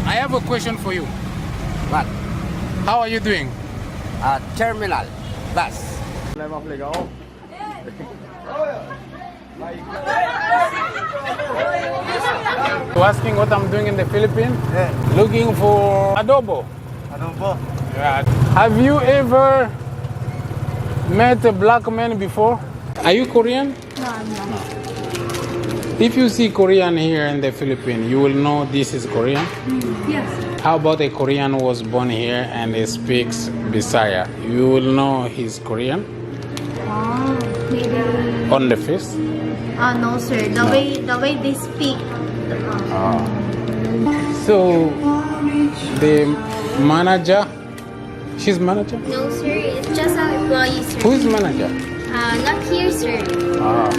I have a question for you. What? How are you doing? Terminal bus. You asking what I'm doing in the Philippines? Yeah. Looking for adobo. Adobo. Yeah. Have you ever met a black man before? Are you Korean? No, I'm not. If you see Korean here in the Philippines, you will know this is Korean. Yes. How about a Korean who was born here and he speaks Bisaya? You will know he's Korean Oh, maybe. on the face. No, sir. The way they speak. So the manager, she's manager? No, sir. It's just an employee, sir. Who is manager? Not here, sir. Ah.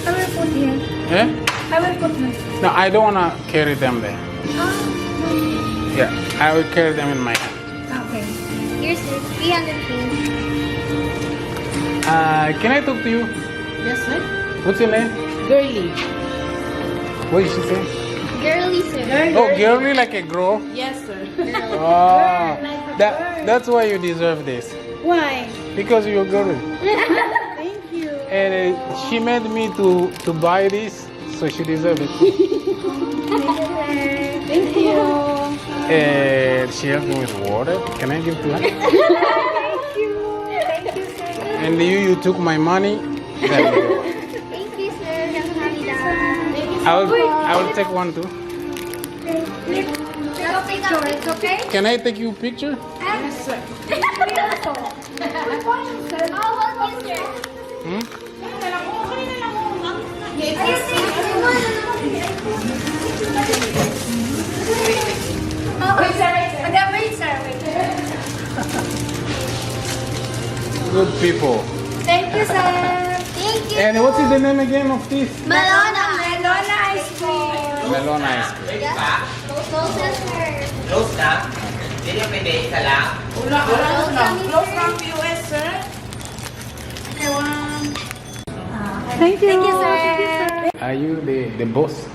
I will put here. Eh? I will put here. No, I don't want to carry them there. Yeah, I will carry them in my hand. Okay. Here's sir. 300 please. Can I talk to you? Yes, sir. What's your name? Girly. What did she say? Girly, sir. Oh, girly like a girl? Yes, sir. Oh, that's why you deserve this. Why? Because you're girly. Thank you. And she made me to buy this, so she deserves it. Thank you. And she helped me with water. Can I give to her? Thank you. Thank you, sir. And you took my money. Then Thank you, sir. Kamsahamnida. I will take one too. It's okay? Can I take you a picture? Yes, sir. I'll help you, sir. Hmm? Wait, sir. Wait, sir. Good people. Thank you, sir. Thank you. And what is the name again of this? Melona. Melona ice cream. Melona ice cream. Close, sir. Close na? Hindi niya pwede isa lang? Close from US, sir. Thank you. Thank you, sir. Are you the boss?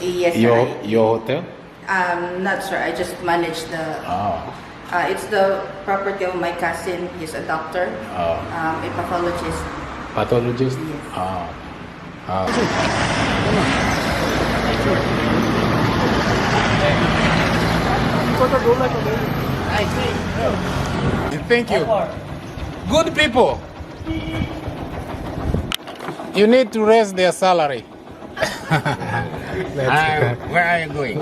Yes, Your sir. your hotel? Not sir. I just manage the. Oh. It's the property of my cousin. He's a doctor, Oh. a pathologist. Pathologist? Yes. Oh. Oh. Thank you. Good people. You need to raise their salary. Where are you going?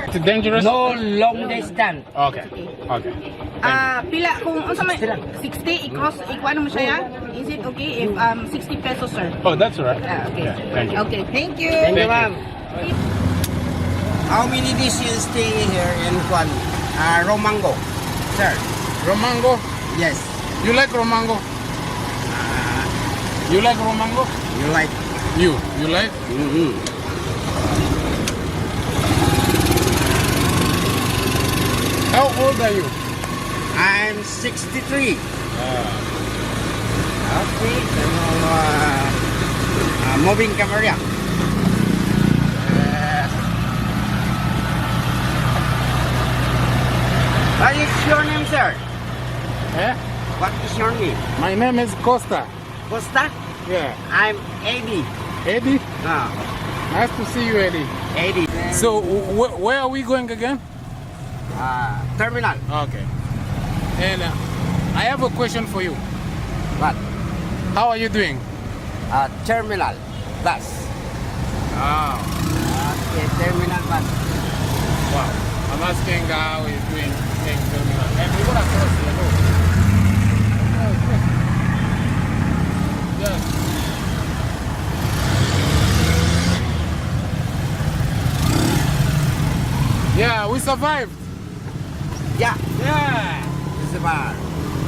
It's dangerous? No long distance. Okay. Okay. Pila kung unsa may 60 i-cross ikuan mo siya ya? Is it okay if 60 pesos, sir? Oh, that's all right. Okay. Yeah, thank you. Okay, thank you. Thank you, Thank ma'am. How many days you stay here in Kwan? Romango. Sir. Romango? Yes. You like Romango? You like Romango? You like? You like? Mm-hmm. How old are you? I'm 63. Okay. Moving camera. What is your name, sir? Eh? What is your name? My name is Costa. Costa? Yeah. I'm Eddie. Eddie? Ah, Nice to see you, Eddie. Eddie. So, where are we going again? Terminal. Okay. And I have a question for you. What? How are you doing? Terminal bus. Oh, Okay, terminal bus. wow. I'm asking how he's doing in terminal. And we're gonna cross the road. Yes. Yeah, we survived. Yeah, Yeah, this is a bar.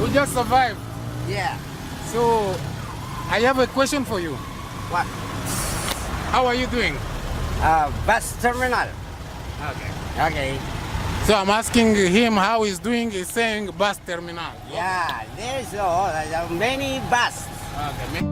we just survived. Yeah. So, I have a question for you. What? How are you doing? Bus terminal. Okay. Okay. So I'm asking him how he's doing. He's saying bus terminal. Yeah, there's many bus. Okay.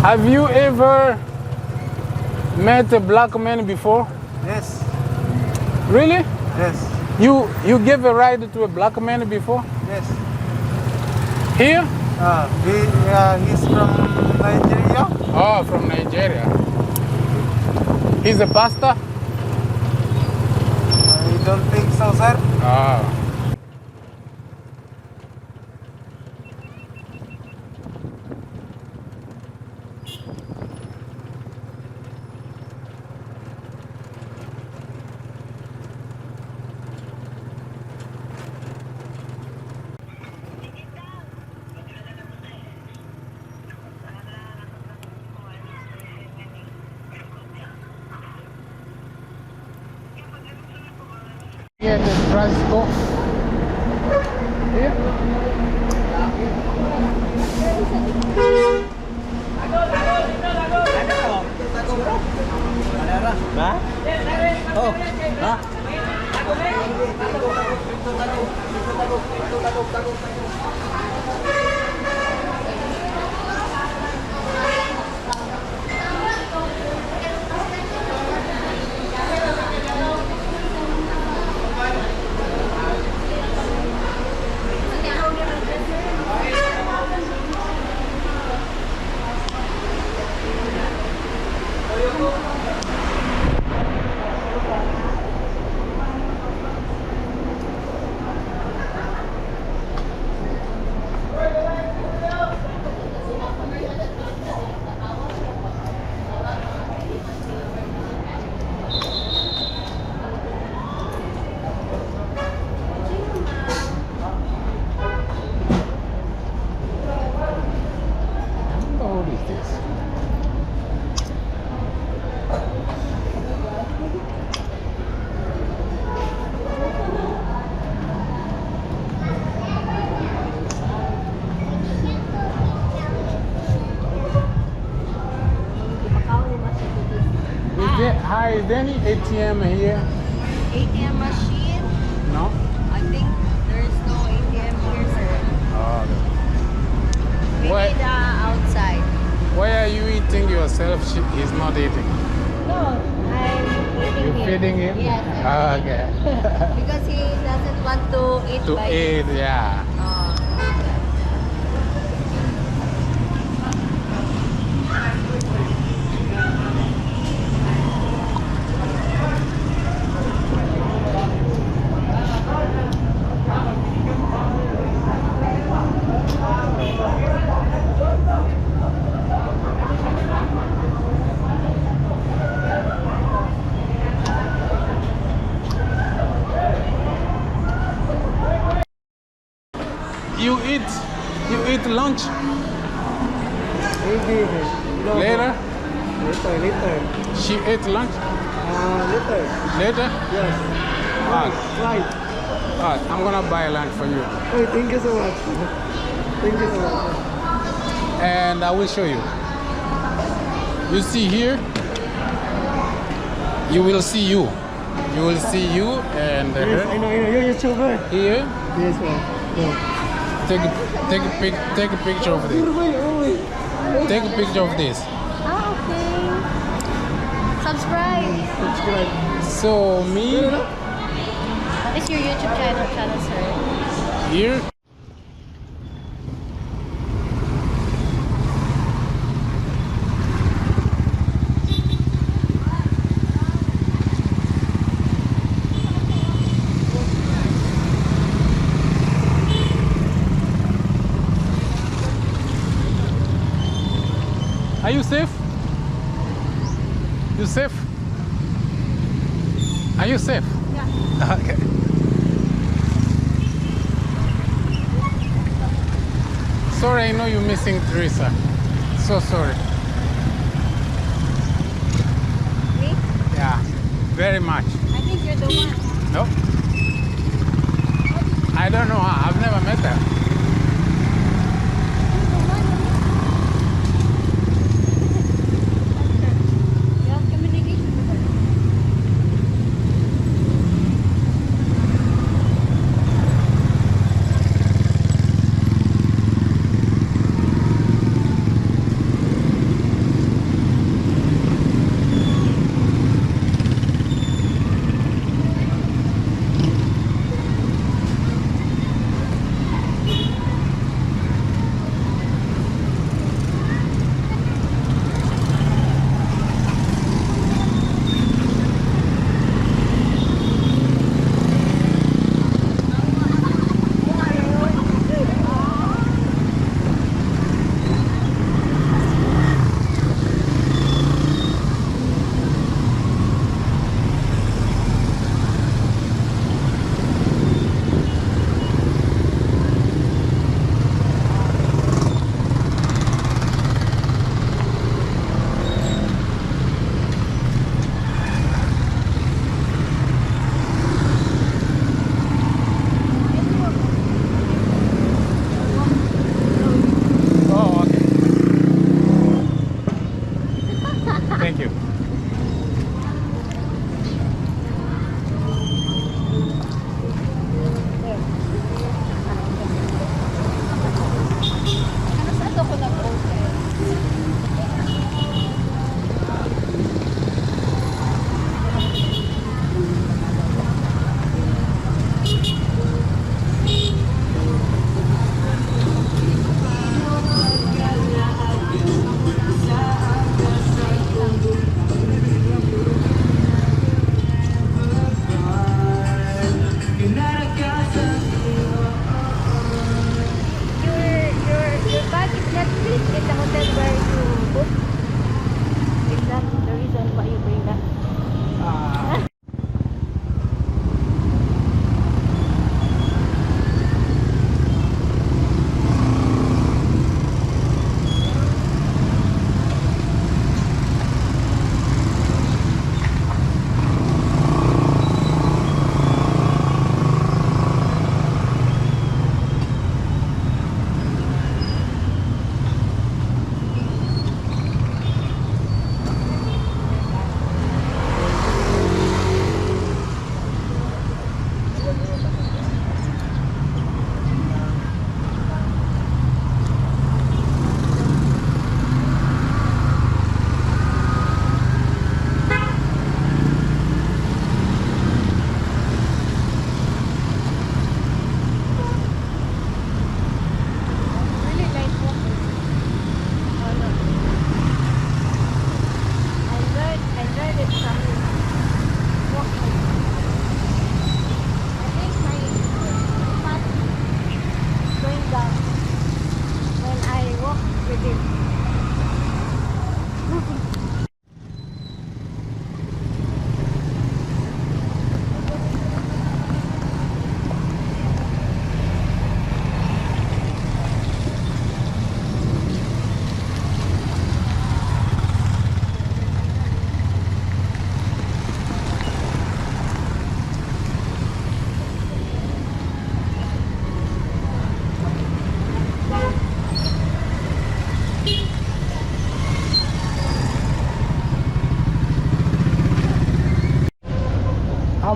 Have you ever met a black man before? Yes. Really? Yes. You gave a ride to a black man before? Yes. Here? He's from Nigeria. Oh, from Nigeria. He's a pastor? I don't think so, sir. Oh. Yeah, the Francisco. Here. What is this? Is there any ATM here? ATM machine? No? I think there's no ATM here, sir. Oh, Maybe What? outside. why are you eating yourself? He's not eating. No, I'm eating You're here. feeding him? Yes. Oh, okay. Because he doesn't want to eat To by eat, yeah. Oh. You eat lunch Maybe. No. later? Later. She ate lunch Later. later? Yes. Right. I'm gonna buy lunch for you. Oh, thank you so much. Thank you so much. And I will show you. You see here, you will see you. You will see you and Yes, her. I know. You're YouTuber. Here, Yes, ma'am. take a picture of this. Take a picture of this. Ah, okay. Subscribe. Subscribe. So me What is your YouTube channel, sir? here. Are you safe? You safe? Are you safe? Yeah. Okay. Sorry, I know you're missing Teresa. So sorry. Me? Yeah, very much. I think you're the one. No? I don't know her. I've never met her. You have communication with her.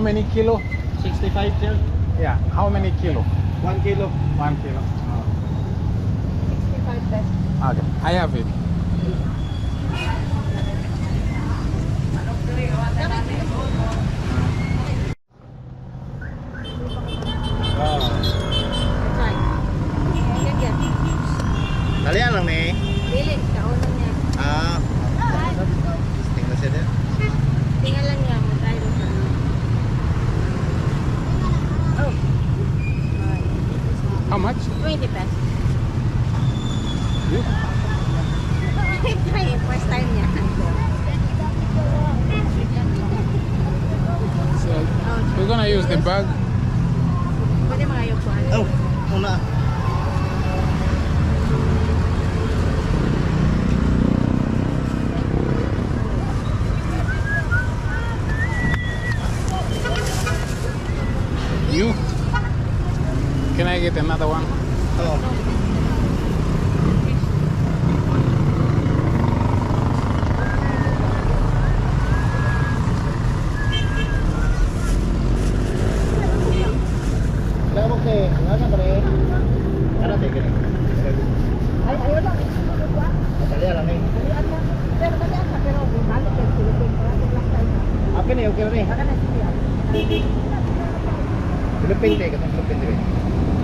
many kilo? 65 sir. Yeah, how many kilo? 1 kilo. 1 kilo. 65 pesos. Okay, I have it. Dalian lang ni. Dili, kaunan niya. Tingnan siya din. Tingnan lang niya mo tayo sa. Oh. How much? 20 pesos. You? Try, first time niya. So, we're gonna use the bag. Pwede mga yukuan. Oh, una. You? Can I get another one? Oh. Dapat ko eh, ano ba rin? Ano ba rin? Ay, ayaw lang. Dalian lang ni. Pero madyan ka, pero bumalik yung Philippine. Parang last time na. Okay na, okay na ni. Baka na siya. Philippine day, katong Philippine day.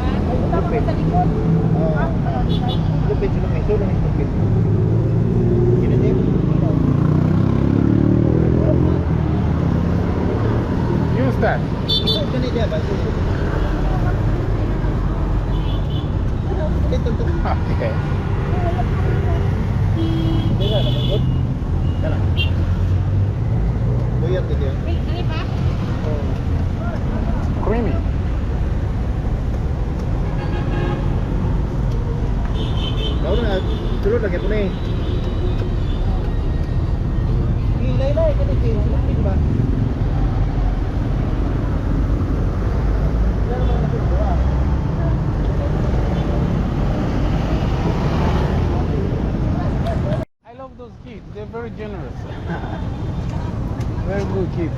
Ay, utang mo sa likod. Oh. Philippine, Philippine. Sulo ni Philippine. Gini din. Use that. Ito, gani dia ba? Ito, ito. Okay. Dila, good. Dala. Buyat ito yan. Ano pa? Oh. Creamy. Kau na, turun lagi po na eh. Hilay-lay ka na kayo. Hindi ba? I love those kids. They're very generous. Very good kids.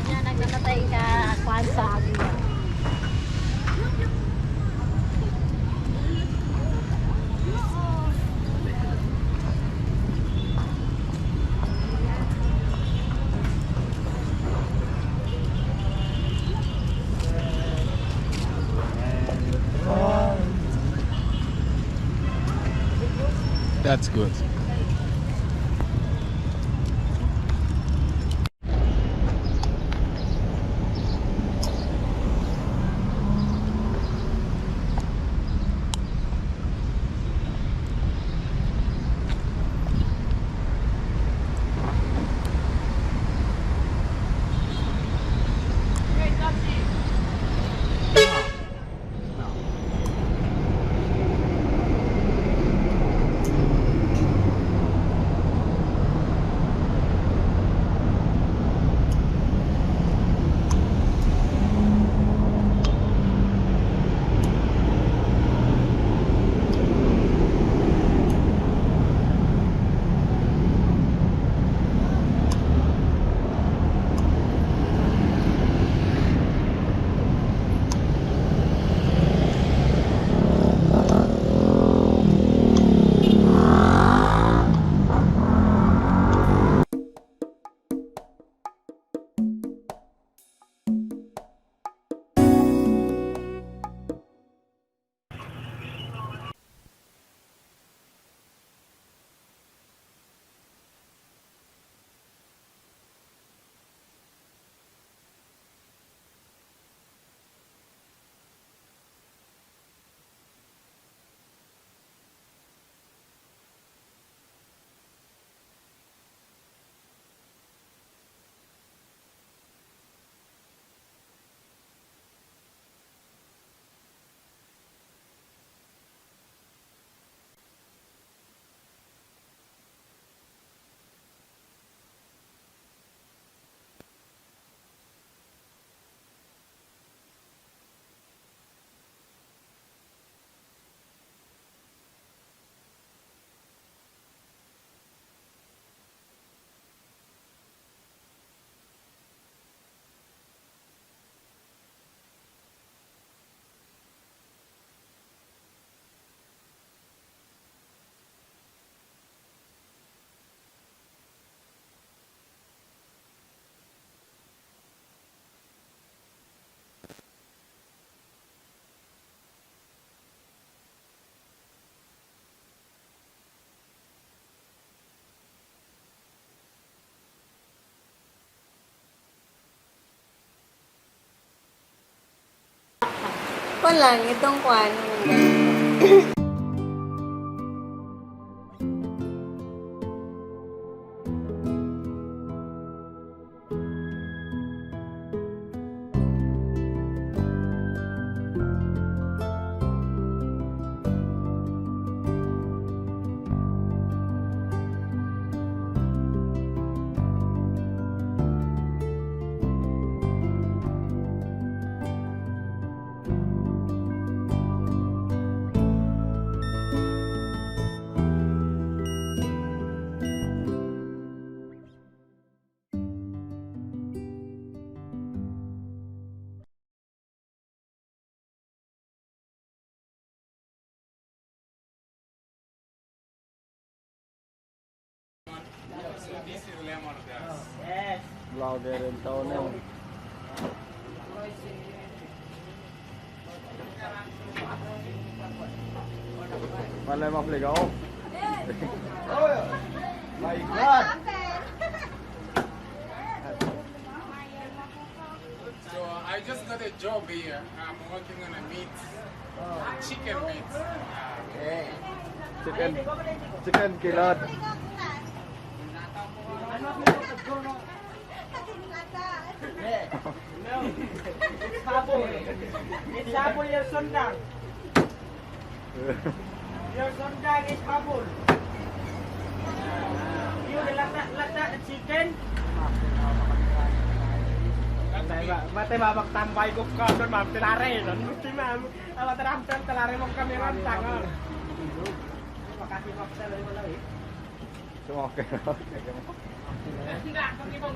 Yan, nagkakatay ka kuhan sa akin. That's good. ko lang, itong kwan. This is lemongrass. Vlogger rin tao na yun. Malay mapligaw. My God! So I just got a job here. I'm working on a meat, chicken meat. Chicken kilot. It's apple, your sundang. Your sundang is apple. You lata chicken. Mati babak tambay ko ka doon ma'am tilare doon. Musti ma'am. Ala taram tilare mo kamera tangan. Makasih mo sa layo lang eh. Sumoke. Tidak, kami mau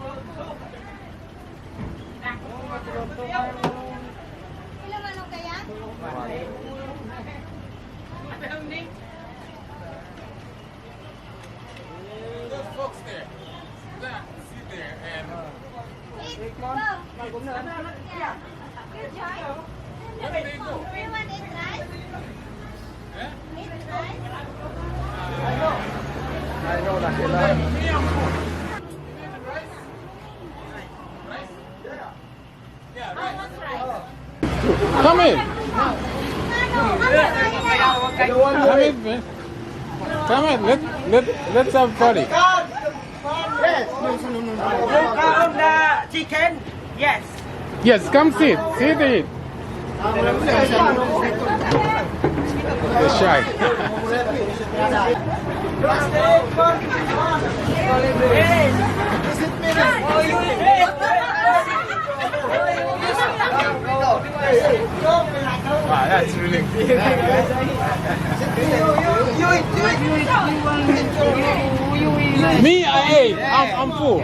Ilang ano kaya? Those folks there, sit there and Good job. where do they go? You want it rice? Eh? Eat rice? I know na sila. Me and food. You need rice? Rice? Yeah, rice. Come in. Come in, man. Come in. Let's have party. You count the chicken? Yes. Yes, come sit. Sit eat. They're shy. Wow, that's really good. Me, I ate. I'm full.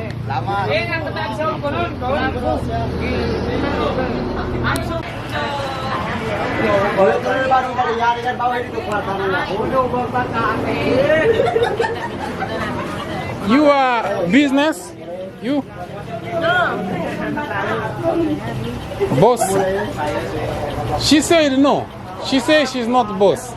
You are business? You? Boss? She said no. She said she's not boss.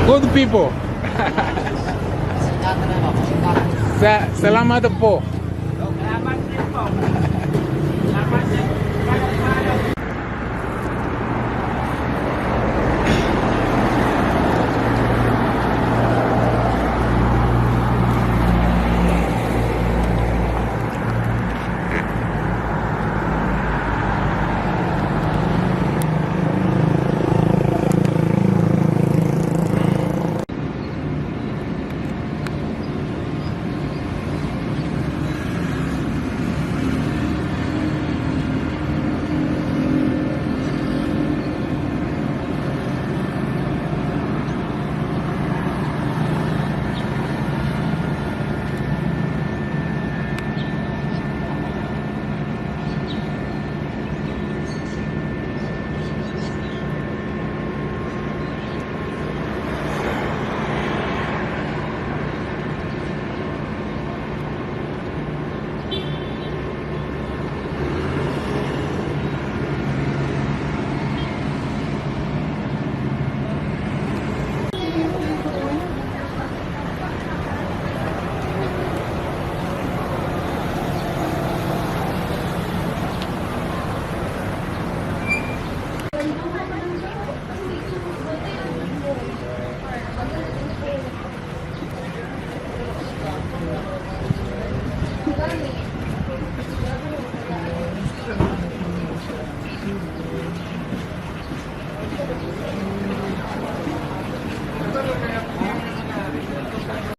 Good people. Salamat po. Salamat din po.